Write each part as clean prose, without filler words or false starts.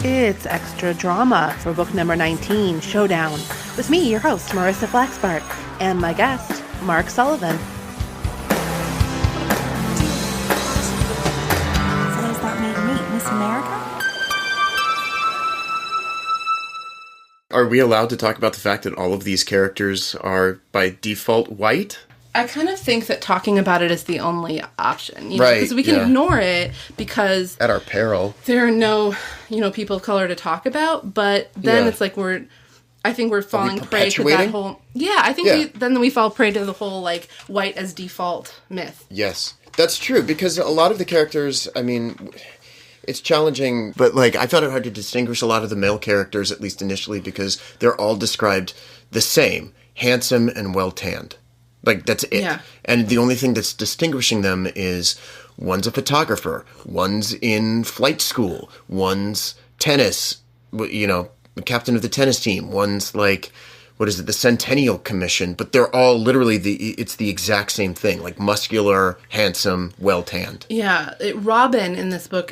It's extra drama for book number 19, Showdown, with me, your host, Marissa Flaxbart, and my guest, Mark Sullivan. So does that mean Miss America? Are we allowed to talk about the fact that all of these characters are by default white? I kind of think that talking about it is the only option, right? Because we can ignore it because at our peril, there are no, people of color to talk about. But then it's like I think we're falling prey to that whole. Yeah, I think then we fall prey to the whole like white as default myth. Yes, that's true because a lot of the characters, I mean, it's challenging, but like I found it hard to distinguish a lot of the male characters, at least initially, because they're all described the same: handsome and well tanned. Like, that's it. Yeah. And the only thing that's distinguishing them is one's a photographer, one's in flight school, one's tennis, captain of the tennis team, one's like, the Centennial Commission. But they're all literally, it's the exact same thing, like muscular, handsome, well-tanned. Yeah. Robin in this book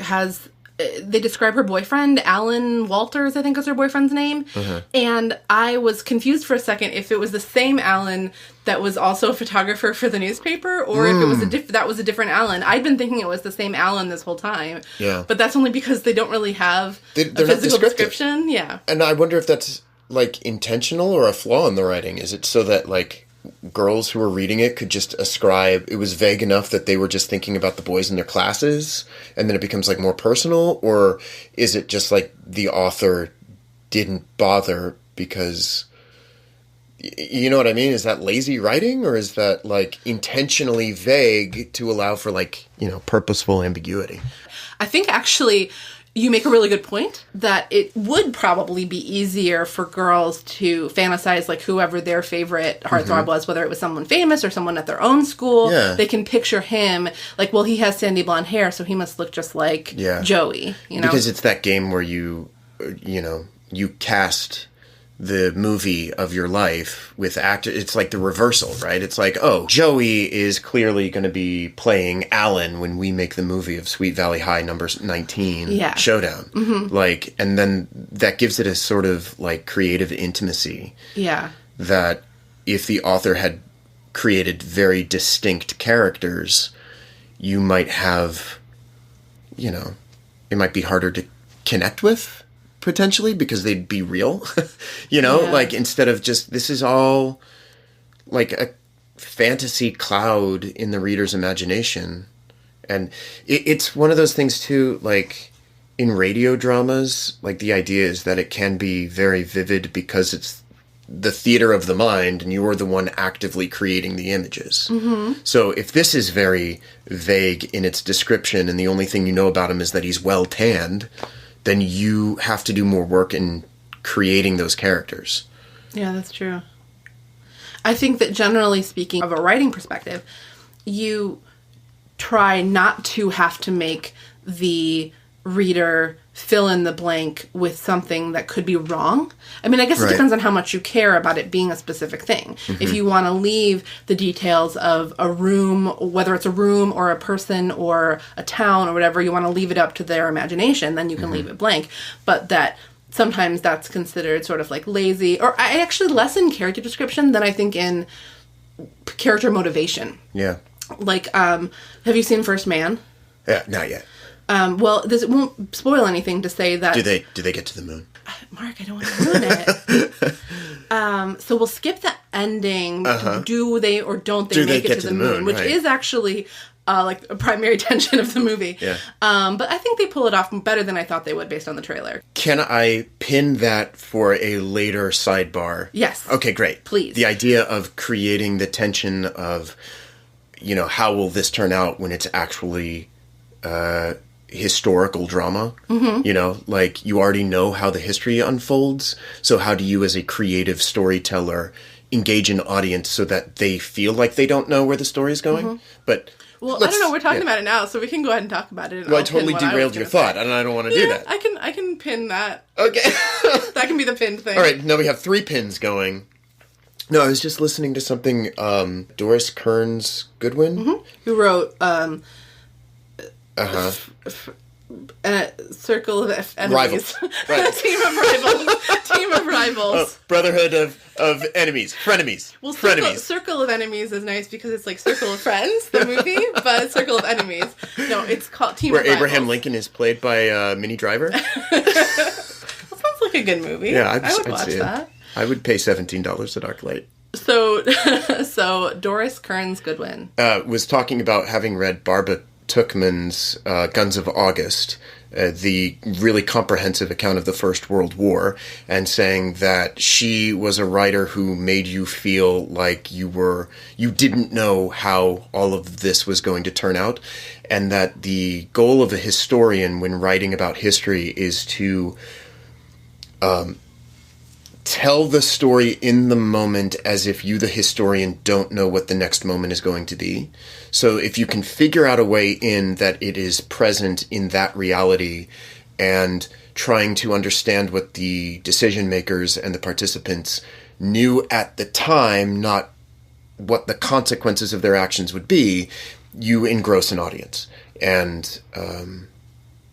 they describe her boyfriend, Alan Walters, I think is her boyfriend's name. Mm-hmm. And I was confused for a second if it was the same Alan that was also a photographer for the newspaper, or if it was that was a different Alan. I'd been thinking it was the same Alan this whole time. Yeah. But that's only because they don't really have a physical description. Yeah. And I wonder if that's, like, intentional or a flaw in the writing. Is it so that, like, girls who were reading it could just ascribe, it was vague enough that they were just thinking about the boys in their classes, and then it becomes, like, more personal? Or is it just, like, the author didn't bother because... You know what I mean? Is that lazy writing, or is that, like, intentionally vague to allow for, like, purposeful ambiguity? I think, actually, you make a really good point that it would probably be easier for girls to fantasize, like, whoever their favorite heartthrob was, whether it was someone famous or someone at their own school. Yeah. They can picture him, like, well, he has sandy blonde hair, so he must look just like Joey, Because it's that game where you cast the movie of your life with actors. It's like the reversal, right? It's like, oh, Joey is clearly going to be playing Alan when we make the movie of Sweet Valley High number 19 Showdown. Mm-hmm. Like, and then that gives it a sort of like creative intimacy. Yeah. That if the author had created very distinct characters, you might have, it might be harder to connect with. Potentially, because they'd be real, like instead of just, this is all like a fantasy cloud in the reader's imagination. And it's one of those things too, like in radio dramas, like the idea is that it can be very vivid because it's the theater of the mind and you are the one actively creating the images. Mm-hmm. So if this is very vague in its description and the only thing you know about him is that he's well tanned, then you have to do more work in creating those characters. Yeah, that's true. I think that generally speaking, of a writing perspective, you try not to have to make the reader fill in the blank with something that could be wrong. I mean, I guess it depends on how much you care about it being a specific thing. Mm-hmm. If you want to leave the details of a room, whether it's a room or a person or a town or whatever, you want to leave it up to their imagination, then you can leave it blank. But that sometimes that's considered sort of like lazy, or I actually less in character description than I think in character motivation. Yeah. Like, have you seen First Man? Yeah, not yet. Well, it won't spoil anything to say that... Do they get to the moon? Mark, I don't want to ruin it. So we'll skip the ending. Uh-huh. Do they or don't they make it to the moon? Which is actually like a primary tension of the movie. Yeah. But I think they pull it off better than I thought they would based on the trailer. Can I pin that for a later sidebar? Yes. Okay, great. Please. The idea of creating the tension of, how will this turn out when it's actually... historical drama, like you already know how the history unfolds. So how do you as a creative storyteller engage an audience so that they feel like they don't know where the story is going? Mm-hmm. But I don't know. We're talking about it now, so we can go ahead and talk about it. Well, I totally derailed your thought, and I don't want to do that. I can pin that. Okay. That can be the pinned thing. All right, now we have 3 pins going. No, I was just listening to something, Doris Kearns Goodwin? Mm-hmm. Who wrote... circle of enemies. Rivals. Right. Team of rivals. Team of rivals. Oh, brotherhood of enemies. Frenemies. Well, Frenemies. Circle of Enemies is nice because it's like Circle of Friends, the movie, but Circle of Enemies. No, it's called Team of Rivals. Where Abraham Lincoln is played by Minnie Driver. That sounds like a good movie. Yeah, I would watch that. I would pay $17 at ArcLight. So Doris, Kearns, Goodwin. Was talking about having read Barbara Tuchman's Guns of August, the really comprehensive account of the First World War, and saying that she was a writer who made you feel like you didn't know how all of this was going to turn out, and that the goal of a historian when writing about history is to tell the story in the moment as if you, the historian, don't know what the next moment is going to be. So if you can figure out a way in that it is present in that reality and trying to understand what the decision makers and the participants knew at the time, not what the consequences of their actions would be, you engross an audience. And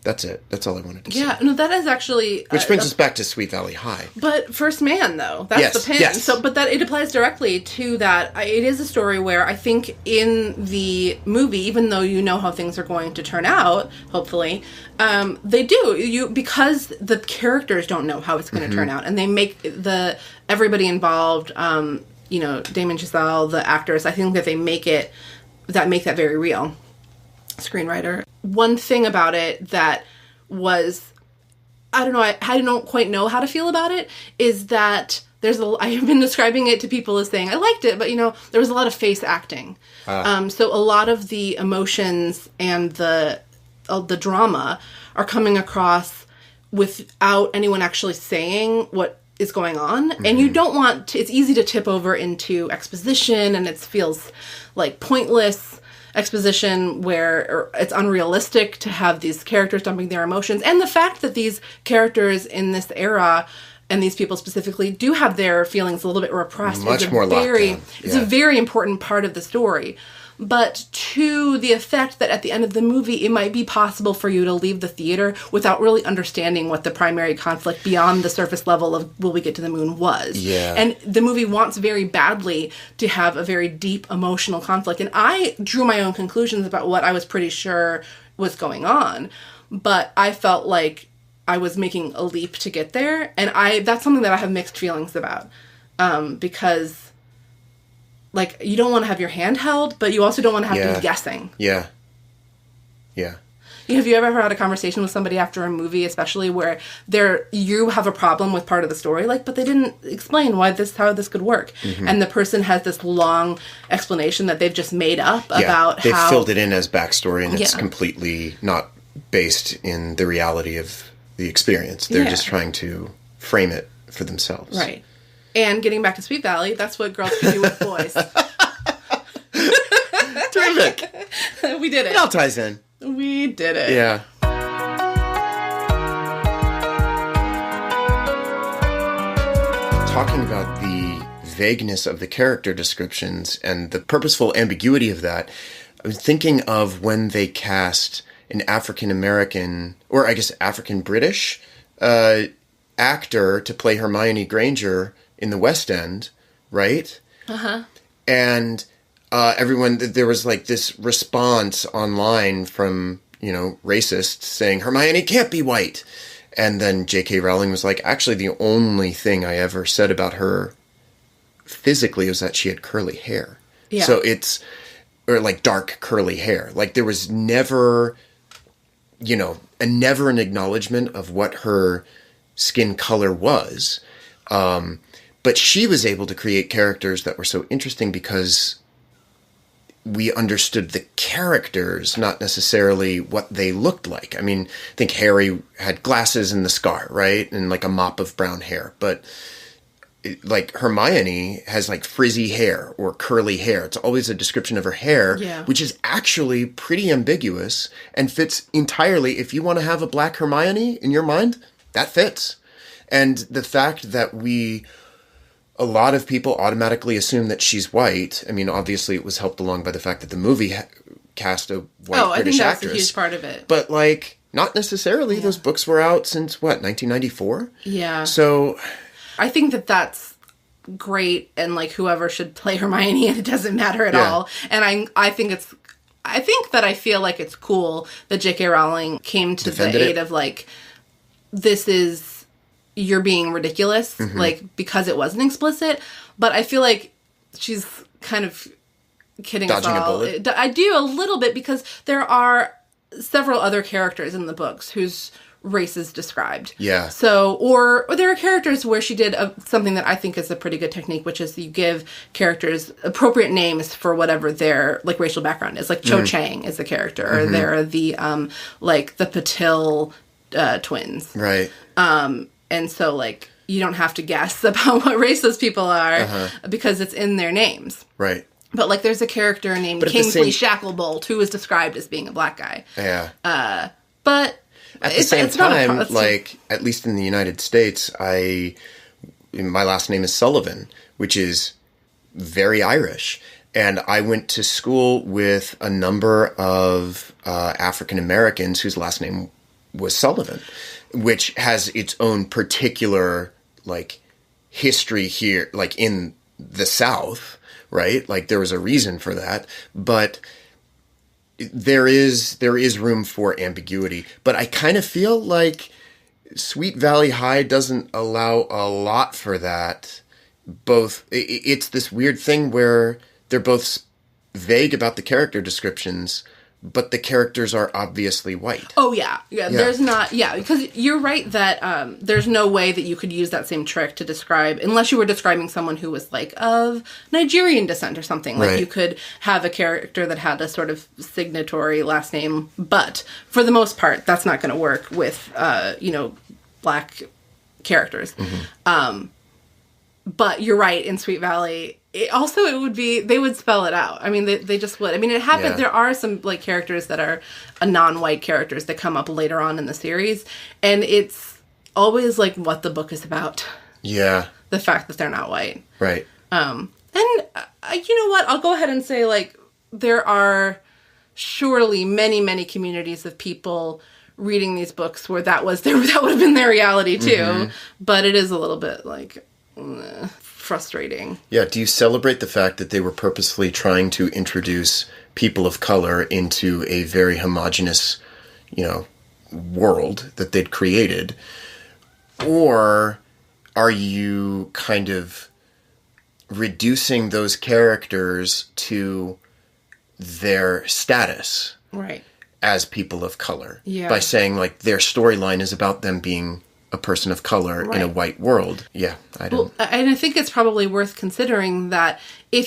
that's it. That's all I wanted to say. Yeah, no, that is actually... Which brings us back to Sweet Valley High. But First Man, though. That's the pin. Yes. So, but that it applies directly to that. It is a story where I think in the movie, even though you know how things are going to turn out, hopefully, they do. Because the characters don't know how it's going to turn out. And they make everybody involved, Damon Chazelle, the actors, I think that they make that very real. Screenwriter. One thing about it that was, I don't quite know how to feel about it, is that I have been describing it to people as saying, I liked it, but there was a lot of face acting. So a lot of the emotions and the drama are coming across without anyone actually saying what is going on. Mm-hmm. And you don't want to, it's easy to tip over into exposition, and it feels like pointless exposition where it's unrealistic to have these characters dumping their emotions. And the fact that these characters in this era, and these people specifically, do have their feelings a little bit repressed. Much more locked down. It's a very important part of the story. But to the effect that at the end of the movie, it might be possible for you to leave the theater without really understanding what the primary conflict beyond the surface level of will we get to the moon was. Yeah. And the movie wants very badly to have a very deep emotional conflict. And I drew my own conclusions about what I was pretty sure was going on. But I felt like I was making a leap to get there. And that's something that I have mixed feelings about. Because... you don't want to have your hand held, but you also don't want to have to be guessing. Yeah. Yeah. Have you ever had a conversation with somebody after a movie, especially where you have a problem with part of the story, but they didn't explain how this could work, and the person has this long explanation that they've just made up about how... They've filled it in as backstory, and it's completely not based in the reality of the experience. They're just trying to frame it for themselves. Right. And getting back to Sweet Valley, that's what girls can do with boys. Terrific. We did it. It all ties in. We did it. Yeah. Talking about the vagueness of the character descriptions and the purposeful ambiguity of that, I was thinking of when they cast an African-American, or I guess African-British, actor to play Hermione Granger in the West End, right? Uh-huh. And there was this response online from, racists saying, Hermione can't be white. And then J.K. Rowling was like, actually, the only thing I ever said about her physically was that she had curly hair. Yeah. So dark curly hair. There was never, never an acknowledgement of what her skin color was. But she was able to create characters that were so interesting because we understood the characters, not necessarily what they looked like. I mean, I think Harry had glasses and the scar, right? And a mop of brown hair. But Hermione has frizzy hair or curly hair. It's always a description of her hair, which is actually pretty ambiguous and fits entirely. If you want to have a black Hermione in your mind, that fits. And the fact that a lot of people automatically assume that she's white. I mean, obviously it was helped along by the fact that the movie cast a white British actress. That's a huge part of it. But not necessarily. Those books were out since, what, 1994? Yeah. So... I think that that's great, and, like, whoever should play Hermione, and it doesn't matter at all. And I think that I feel like it's cool that J.K. Rowling came to Defended the aid it. of, like, you're being ridiculous, like, because it wasn't explicit. But I feel like she's kind of kidding Dodging us all. a bullet? I do a little bit, because there are several other characters in the books whose race is described. Yeah. So, or there are characters where she did something that I think is a pretty good technique, which is you give characters appropriate names for whatever their, like, racial background is. Like, Cho Chang is the character, or they're the, like, the Patil twins. Right. And so, like, you don't have to guess about what race those people are because it's in their names. Right. But, like, there's a character named Kingsley Shacklebolt who is described as being a black guy. Yeah. But at the same it's not time, like, at least in the United States, my last name is Sullivan, which is very Irish. And I went to school with a number of African Americans whose last name was Sullivan, which has its own particular, like, history here, like, in the South, right? Like, there was a reason for that. But there is room for ambiguity, but I kind of feel like Sweet Valley High doesn't allow a lot for that. Both, it's this weird thing where they're both vague about the character descriptions, but the characters are obviously white. Oh, yeah. There's not... Yeah, because you're right that there's no way that you could use that same trick to describe... Unless you were describing someone who was, like, of Nigerian descent or something. Like, you could have a character that had a sort of signatory last name. But, for the most part, that's not going to work with, black characters. But you're right, in Sweet Valley... they would spell it out. I mean, they just would. I mean, it happened. Yeah. There are some, like, characters that are non-white characters that come up later on in the series. And it's always, like, what the book is about. Yeah. The fact that they're not white. Right. And you know what? I'll go ahead and say, like, there are surely many, many communities of people reading these books where that would have been their reality, too. But it is a little bit, like... frustrating. Yeah, do you celebrate the fact that they were purposefully trying to introduce people of color into a very homogenous, world that they'd created? Or are you kind of reducing those characters to their status as people of color by saying, like, their storyline is about them being a person of color in a white world? Yeah, I don't... Well, and I think it's probably worth considering that if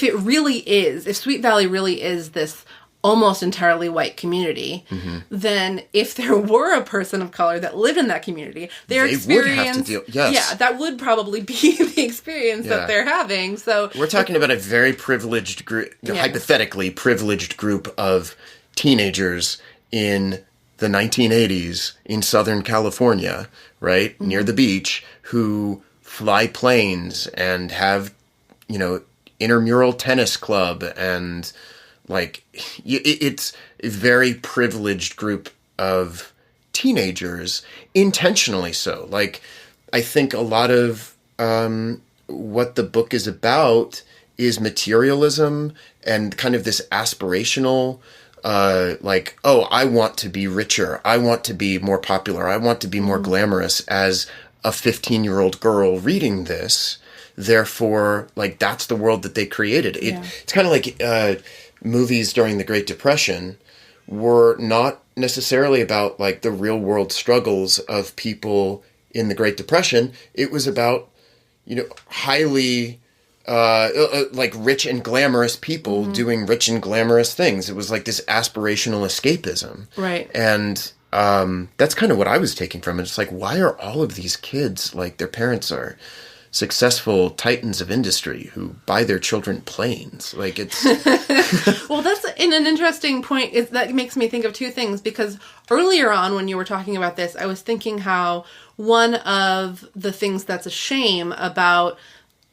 Sweet Valley really is this almost entirely white community, then if there were a person of color that lived in that community, their experience... would have to deal... Yes. Yeah, that would probably be the experience that they're having, so... We're talking about a very privileged group, hypothetically privileged group of teenagers in the 1980s in Southern California, right, near the beach, who fly planes and have, intramural tennis club, and, like, it's a very privileged group of teenagers, intentionally so. Like, I think a lot of what the book is about is materialism and kind of this aspirational... I want to be richer. I want to be more popular. I want to be more glamorous as a 15-year-old girl reading this. Therefore, like, that's the world that they created. It's kind of like movies during the Great Depression were not necessarily about, like, the real world struggles of people in the Great Depression. It was about, highly... like rich and glamorous people doing rich and glamorous things. It was like this aspirational escapism. Right. And that's kind of what I was taking from it. It's like, why are all of these kids, like, their parents are successful titans of industry who buy their children planes? Like, it's... Well, that's an interesting point. That makes me think of two things, because earlier on when you were talking about this, I was thinking how one of the things that's a shame about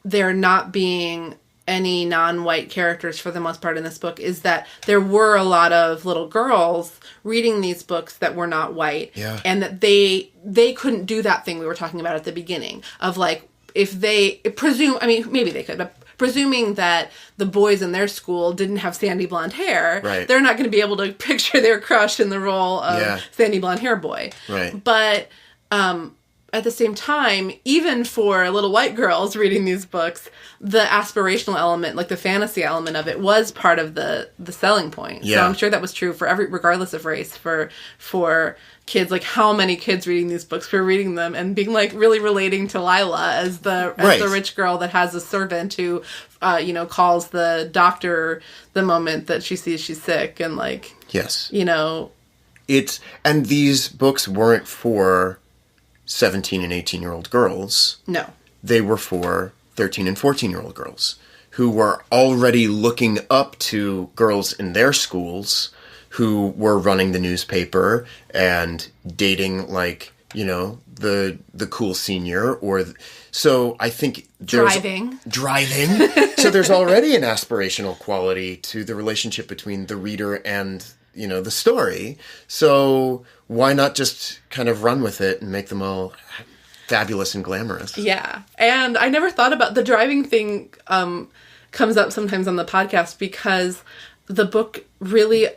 there not being any non-white characters for the most part in this book is that there were a lot of little girls reading these books that were not white. Yeah. And that they couldn't do that thing we were talking about at the beginning of like, if they presume, I mean, maybe they could, but presuming that the boys in their school didn't have sandy blonde hair, right. they're not going to be able to picture their crush in the role of sandy blonde hair boy. Right. But, at the same time, even for little white girls reading these books, the aspirational element, like the fantasy element of it, was part of the selling point. Yeah. So I'm sure that was true for regardless of race, for kids. Like, how many kids reading these books were reading them and being like really relating to Lila as the rich girl that has a servant who, calls the doctor the moment that she sees she's sick and like, yes, and these books weren't for 17 and 18-year-old girls. No. They were for 13 and 14-year-old girls who were already looking up to girls in their schools who were running the newspaper and dating, like, the cool senior so I think driving. So there's already an aspirational quality to the relationship between the reader and the story. So why not just kind of run with it and make them all fabulous and glamorous? Yeah. And I never thought about the driving thing. Comes up sometimes on the podcast because the book really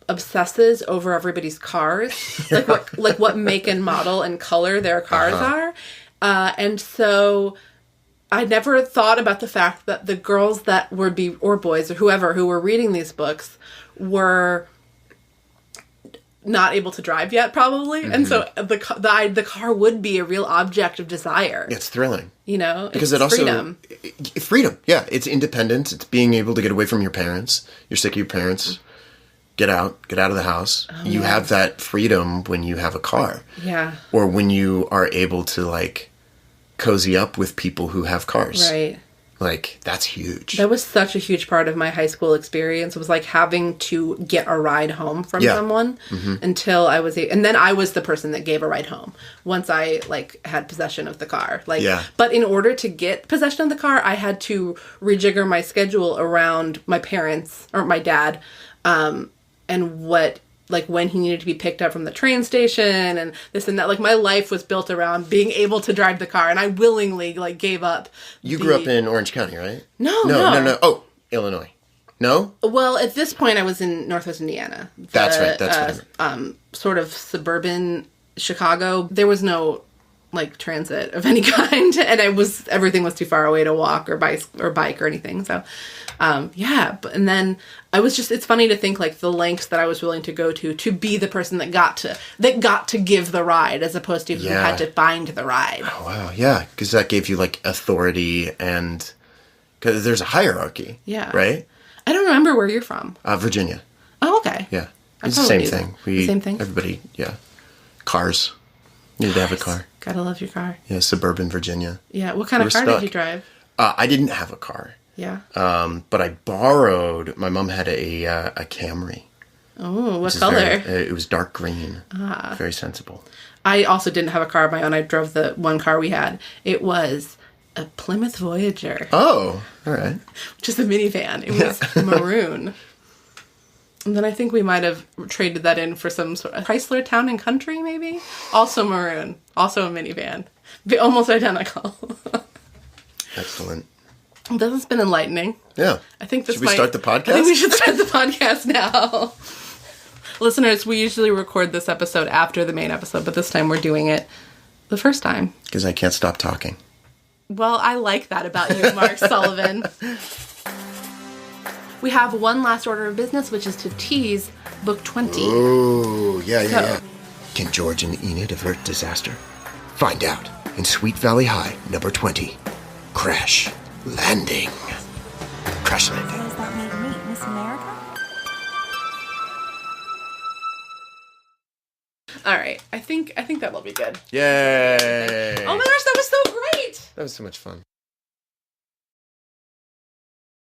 obsesses over everybody's cars, like what make and model and color their cars are. And so I never thought about the fact that the girls that would be, or boys or whoever who were reading these books were not able to drive yet, probably. Mm-hmm. And so the car would be a real object of desire. It's thrilling. Because it also... freedom. Freedom, yeah. It's independence. It's being able to get away from your parents. You're sick of your parents. Get out of the house. Oh, you have that freedom when you have a car. Yeah. Or when you are able to, like, cozy up with people who have cars. Right. Like, that's huge. That was such a huge part of my high school experience. It was like having to get a ride home from someone until I was and then I was the person that gave a ride home once I had possession of the car. But in order to get possession of the car, I had to rejigger my schedule around my parents or my dad, and what when he needed to be picked up from the train station and this and that. Like, my life was built around being able to drive the car, and I willingly, gave up. You grew up in Orange County, right? No. Oh, Illinois. No? Well, at this point, I was in Northwest Indiana. That's right. Sort of suburban Chicago. There was no, transit of any kind, and everything was too far away to walk or bike or anything, so... and then it's funny to think the lengths that I was willing to go to be the person that got to give the ride as opposed to who had to find the ride. Oh, wow. Yeah. Because that gave you authority because there's a hierarchy. Yeah. Right? I don't remember where you're from. Virginia. Oh, okay. Yeah. It's the same thing. Same thing? Everybody, yeah. Cars. You need to have a car. Gotta love your car. Yeah, suburban Virginia. Yeah. What kind of car did you drive? I didn't have a car. Yeah. But I borrowed. My mom had a Camry. Oh, what color? It was dark green. Ah. Very sensible. I also didn't have a car of my own. I drove the one car we had. It was a Plymouth Voyager. Oh, all right. Which is a minivan. It was maroon. And then I think we might have traded that in for some sort of Chrysler Town and Country, maybe? Also maroon. Also a minivan. Almost identical. Excellent. This has been enlightening. Yeah. I think Should we start the podcast? I think we should start the podcast now. Listeners, we usually record this episode after the main episode, but this time we're doing it the first time. Because I can't stop talking. Well, I like that about you, Mark Sullivan. We have one last order of business, which is to tease book 20. Oh, yeah. Can George and Enid avert disaster? Find out in Sweet Valley High, number 20. Crash Landing. Crash Landing. Does that make me Miss America? All right. I think that will be good. Yay! Oh my gosh, that was so great! That was so much fun.